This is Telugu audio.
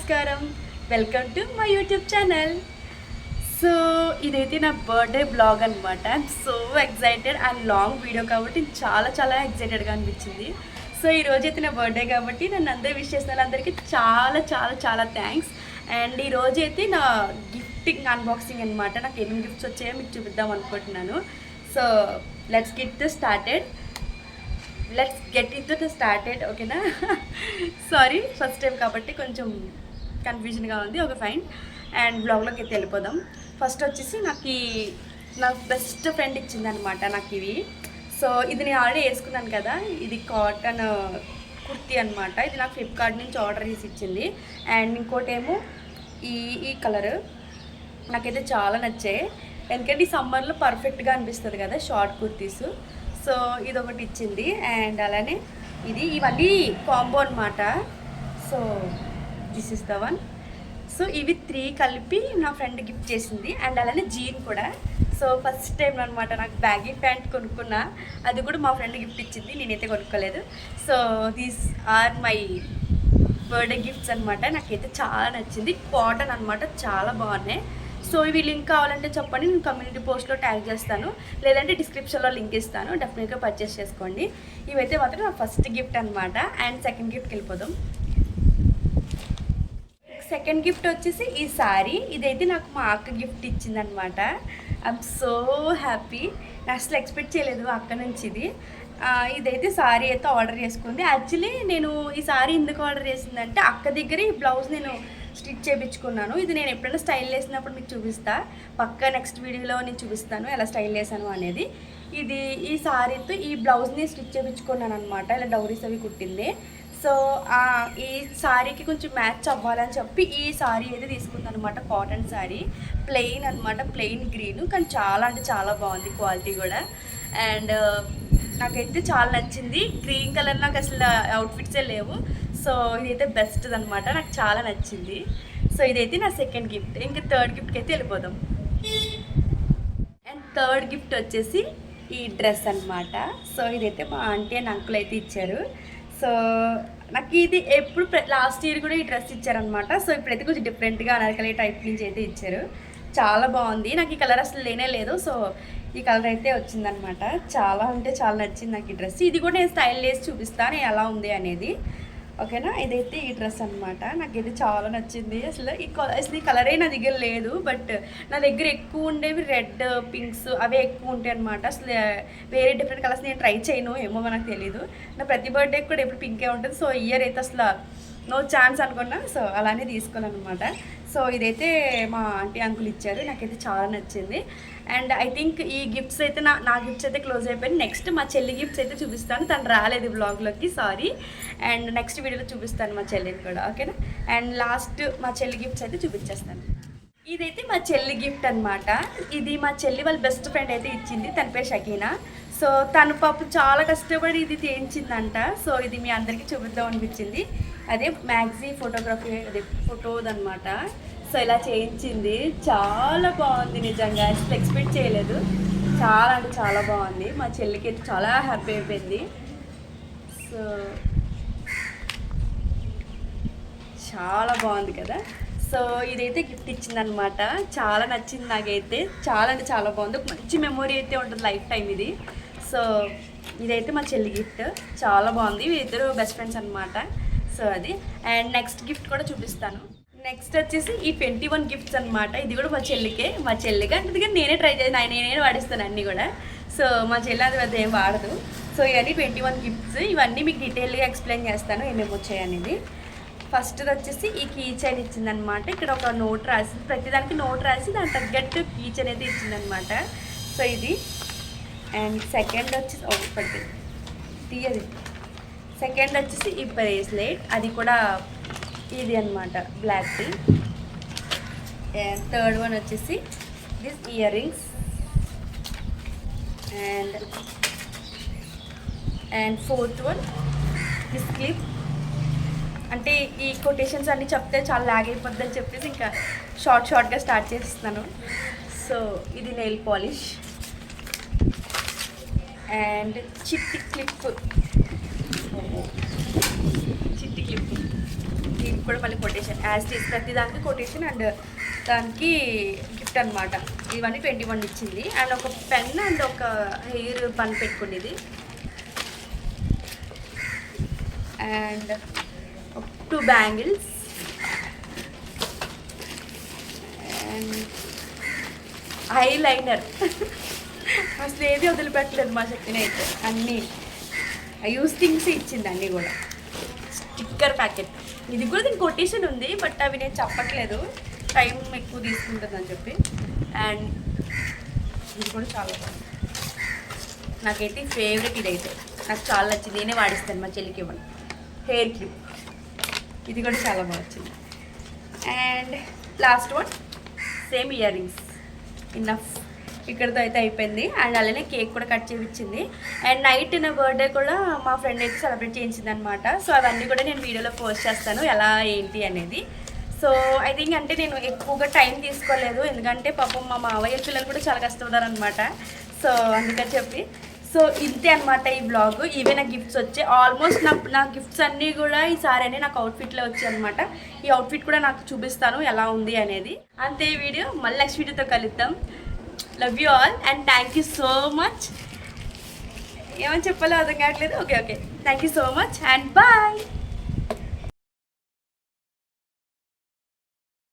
నమస్కారం. Welcome to my YouTube channel. So ఇదైతే నా బర్త్డే బ్లాగ్ అనమాట. I'm so excited and long video కాబట్టి చాలా ఎక్సైటెడ్గా అనిపించింది. సో ఈరోజు అయితే నా బర్త్డే కాబట్టి నన్ను అందరూ విష్ చేసిన వాళ్ళందరికీ చాలా థ్యాంక్స్. అండ్ ఈరోజు అయితే నా గిఫ్టింగ్ అన్బాక్సింగ్ అనమాట. నాకు ఏమేమి గిఫ్ట్స్ వచ్చాయో మీకు చూపిద్దాం అనుకుంటున్నాను. So let's get it started ఓకేనా. సారీ ఫస్ట్ టైం కాబట్టి కొంచెం కన్ఫ్యూజన్గా ఉంది. Okay fine. అండ్ బ్లాగ్లోకి అయితే వెళ్ళిపోదాం. ఫస్ట్ వచ్చేసి నా బెస్ట్ ఫ్రెండ్ ఇచ్చిందనమాట నాకు ఇవి. సో ఇది నేను ఆల్రెడీ వేసుకున్నాను కదా, ఇది కాటన్ కుర్తీ అనమాట. ఇది నాకు ఫ్లిప్కార్ట్ నుంచి ఆర్డర్ చేసి ఇచ్చింది. అండ్ ఇంకోటేమో ఈ కలర్ నాకైతే చాలా నచ్చాయి. ఎందుకంటే ఈ సమ్మర్లో పర్ఫెక్ట్గా అనిపిస్తుంది కదా షార్ట్ కుర్తీస్. సో ఇది ఒకటి ఇచ్చింది. అండ్ అలానే ఇవన్నీ కాంబో అనమాట. So this is the one. So ఇవి 3 కలిపి నా ఫ్రెండ్ గిఫ్ట్ చేసింది. అండ్ అలానే జీన్ కూడా. సో ఫస్ట్ టైం అనమాట నాకు బ్యాగీ ప్యాంట్ కొనుక్కున్నా, అది కూడా మా ఫ్రెండ్ గిఫ్ట్ ఇచ్చింది, నేనైతే కొనుక్కోలేదు. So these are my birthday gifts అనమాట. నాకైతే చాలా నచ్చింది. కాటన్ అనమాట, చాలా బాగున్నాయి. సో ఇవి లింక్ కావాలంటే చెప్పండి, నేను కమ్యూనిటీ పోస్ట్లో ట్యాగ్ చేస్తాను, లేదంటే డిస్క్రిప్షన్లో లింక్ ఇస్తాను. డెఫినెట్గా పర్చేస్ చేసుకోండి. ఇవైతే మాత్రం నా ఫస్ట్ గిఫ్ట్ అనమాట. అండ్ సెకండ్ గిఫ్ట్కి వెళ్ళిపోదాం. సెకండ్ గిఫ్ట్ వచ్చేసి ఈ శారీ. ఇదైతే నాకు మా అక్క గిఫ్ట్ ఇచ్చిందనమాట. I'm so happy. నేను అసలు ఎక్స్పెక్ట్ చేయలేదు అక్క నుంచి ఇది. ఇదైతే శారీ అయితే ఆర్డర్ చేసుకుంది. యాక్చువల్లీ నేను ఈ శారీ ఎందుకు ఆర్డర్ చేసిందంటే అక్క దగ్గర ఈ బ్లౌజ్ నేను స్టిచ్ చేయించుకున్నాను. ఇది నేను ఎప్పుడైనా స్టైల్ వేసినప్పుడు మీకు చూపిస్తా, పక్కా నెక్స్ట్ వీడియోలో నేను చూపిస్తాను ఎలా స్టైల్ వేసాను అనేది. ఈ శారీతో ఈ బ్లౌజ్ని స్టిచ్ చేయించుకున్నాను అనమాట. ఇలా డౌరీస్ అవి కుట్టింది. సో ఈ శారీకి కొంచెం మ్యాచ్ అవ్వాలని చెప్పి ఈ శారీ అయితే తీసుకుంది అనమాట. కాటన్ శారీ, ప్లెయిన్ అనమాట, ప్లెయిన్ గ్రీన్, కానీ చాలా బాగుంది క్వాలిటీ కూడా. అండ్ నాకైతే చాలా నచ్చింది. గ్రీన్ కలర్ నాకు అసలు అవుట్ఫిట్సే లేవు. సో ఇదైతే బెస్ట్ అనమాట, నాకు చాలా నచ్చింది. సో ఇదైతే నా సెకండ్ గిఫ్ట్. ఇంకా థర్డ్ గిఫ్ట్కి అయితే వెళ్ళిపోదాం. అండ్ థర్డ్ గిఫ్ట్ వచ్చేసి ఈ డ్రెస్ అనమాట. సో ఇదైతే మా ఆంటీ అండ్ అంకుల్ అయితే ఇచ్చారు. సో నాకు ఇది ఎప్పుడు లాస్ట్ ఇయర్ కూడా ఈ డ్రెస్ ఇచ్చారనమాట. సో ఇప్పుడైతే కొంచెం డిఫరెంట్గా అనార్కలి టైప్ నుంచి అయితే ఇచ్చారు. చాలా బాగుంది. నాకు ఈ కలర్ అసలు లేనే లేదు. సో ఈ కలర్ అయితే వచ్చిందనమాట. చాలా నచ్చింది నాకు ఈ డ్రెస్. ఇది కూడా నేను స్టైల్ వేసి చూపిస్తాను ఎలా ఉంది అనేది, ఓకేనా. ఇదైతే ఈ డ్రెస్ అనమాట. నాకు ఇది చాలా నచ్చింది. అసలు ఈ కలరే నా దగ్గర లేదు, బట్ నా దగ్గర ఎక్కువ ఉండేవి రెడ్, పింక్స్ అవే ఎక్కువ ఉంటాయి అనమాట. అసలు వేరే డిఫరెంట్ కలర్స్ నేను ట్రై చేయను, ఏమో మనకు తెలీదు. నా ప్రతి బర్త్డే కూడా ఎప్పుడు పింకే ఉంటుంది. సో ఇయర్ అయితే అసలు నో ఛాన్స్ అనుకున్నా. సో అలానే తీసుకోవాలన్నమాట. సో ఇదైతే మా ఆంటీ అంకుల్ ఇచ్చారు. నాకైతే చాలా నచ్చింది. అండ్ ఐ థింక్ ఈ గిఫ్ట్స్ అయితే నా గిఫ్ట్స్ అయితే క్లోజ్ అయిపోయింది. నెక్స్ట్ మా చెల్లి గిఫ్ట్స్ అయితే చూపిస్తాను. తను రాలేదు బ్లాగ్లోకి, సారీ. అండ్ నెక్స్ట్ వీడియోలో చూపిస్తాను మా చెల్లిని కూడా, ఓకేనా. అండ్ లాస్ట్ మా చెల్లి గిఫ్ట్స్ అయితే చూపించేస్తాను. ఇదైతే మా చెల్లి గిఫ్ట్ అనమాట. ఇది మా చెల్లి వాళ్ళ బెస్ట్ ఫ్రెండ్ అయితే ఇచ్చింది. తన పేరు షకీనా. సో తను పాపం చాలా కష్టపడి ఇది చేయించిందంట. సో ఇది మీ అందరికీ చూపిద్దాం అనిపించింది. అదే మ్యాగ్జీ ఫోటోగ్రఫీ, అదే ఫోటోదనమాట. సో ఇలా చేయించింది. చాలా బాగుంది నిజంగా, అసలు ఎక్స్పెక్ట్ చేయలేదు. చాలా బాగుంది. మా చెల్లికి అయితే చాలా హ్యాపీ అయిపోయింది. సో చాలా బాగుంది కదా. సో ఇదైతే గిఫ్ట్ ఇచ్చిందనమాట. చాలా నచ్చింది నాకైతే. చాలా బాగుంది. ఒక మంచి మెమొరీ అయితే ఉంటుంది లైఫ్ టైం ఇది. సో ఇదైతే మా చెల్లి గిఫ్ట్. చాలా బాగుంది. వీరిద్దరు బెస్ట్ ఫ్రెండ్స్ అనమాట. సో అది. అండ్ నెక్స్ట్ గిఫ్ట్ కూడా చూపిస్తాను. నెక్స్ట్ వచ్చేసి ఈ 21 గిఫ్ట్స్ అనమాట. ఇది కూడా మా చెల్లికి అంటే కానీ నేనే ట్రై చేసి నేనే వాడిస్తాను అన్నీ కూడా. సో మా చెల్లి అది పెద్ద ఏం వాడదు. సో ఇవన్నీ 21 గిఫ్ట్స్. ఇవన్నీ మీకు డీటెయిల్గా ఎక్స్ప్లెయిన్ చేస్తాను ఏమేమి వచ్చాయనేది. ఫస్ట్ వచ్చేసి ఈ కీ చైన్ ఇచ్చిందనమాట. ఇక్కడ ఒక నోట్ రాసి, ప్రతిదానికి నోట్ రాసి దాని తగ్గట్టు కీ చైన్ అయితే ఇచ్చిందనమాట. సో ఇది. అండ్ సెకండ్ వచ్చేసి ఒకటి తీయది. సెకండ్ వచ్చేసి ఈ బ్రేస్లెట్, అది కూడా ఇది అనమాట, black tea. And third one వచ్చేసి this year rings. And fourth one this clip. అంటే ఈ కొటేషన్స్ అన్నీ చెప్తే చాలా లాగ్ అయిపోద్దని చెప్పేసి ఇంకా షార్ట్గా స్టార్ట్ చేస్తున్నాను. సో ఇది నెయిల్ పాలిష్. అండ్ చిట్టి క్లిప్. చిట్టి క్లిప్, దీనికి కూడా మళ్ళీ కొటేషన్ యాజ్ టీస్, ప్రతి దానికి కొటేషన్ అండ్ దానికి గిఫ్ట్ అనమాట. ఇవన్నీ 21 ఇచ్చింది. అండ్ ఒక పెన్ అండ్ ఒక హెయిర్ పని పెట్టుకునేది అండ్ 2 బ్యాంగిల్స్ అండ్ ఐలైనర్. అసలు ఏది వదిలిపెట్టలేదు మా శక్తిని అయితే, అన్నీ యూస్ థింగ్స్ ఇచ్చింది అన్నీ కూడా. స్టిక్కర్ ప్యాకెట్, ఇది కూడా దీనికి కొటేషన్ ఉంది బట్ అవి నేను చెప్పట్లేదు, టైం ఎక్కువ తీసుకుంటుందని చెప్పి. అండ్ ఇది కూడా చాలా బాగుంది, నాకైతే ఫేవరెట్ ఇదైతే, నాకు చాలా నచ్చింది, నేనే వాడిస్తాను మా చెల్లికి ఇవ్వండి. హెయిర్ క్లిప్, ఇది కూడా చాలా బాగా వచ్చింది. And last one same ear rings, enough, ఇక్కడితో అయితే అయిపోయింది. అండ్ అలానే కేక్ కూడా కట్ చేయించింది. అండ్ నైట్ నా బర్త్డే కూడా మా ఫ్రెండ్ అయితే సెలబ్రేట్ చేయించింది అనమాట. సో అవన్నీ కూడా నేను వీడియోలో పోస్ట్ చేస్తాను ఎలా ఏంటి అనేది. సో ఐ థింక్ అంటే నేను ఎక్కువగా టైం తీసుకోలేదు, ఎందుకంటే పాపం మా మావయ్య పిల్లలు కూడా చాలా కష్టపడ్డారు అనమాట. సో అందుకని చెప్పి సో ఇంతే అనమాట ఈ బ్లాగ్. ఇవే నాకు గిఫ్ట్స్ వచ్చాయి. ఆల్మోస్ట్ నా గిఫ్ట్స్ అన్నీ కూడా ఈసారి అనే నాకు అవుట్ఫిట్లో వచ్చాయి అనమాట. ఈ అవుట్ఫిట్ కూడా నాకు చూపిస్తాను ఎలా ఉంది అనేది. అంతే ఈ వీడియో, మళ్ళీ నెక్స్ట్ వీడియోతో కలుద్దాం. Love you all and thank you so much. ఏమని చెప్పాలో అర్థం కావట్లేదు. Okay thank you so much and bye.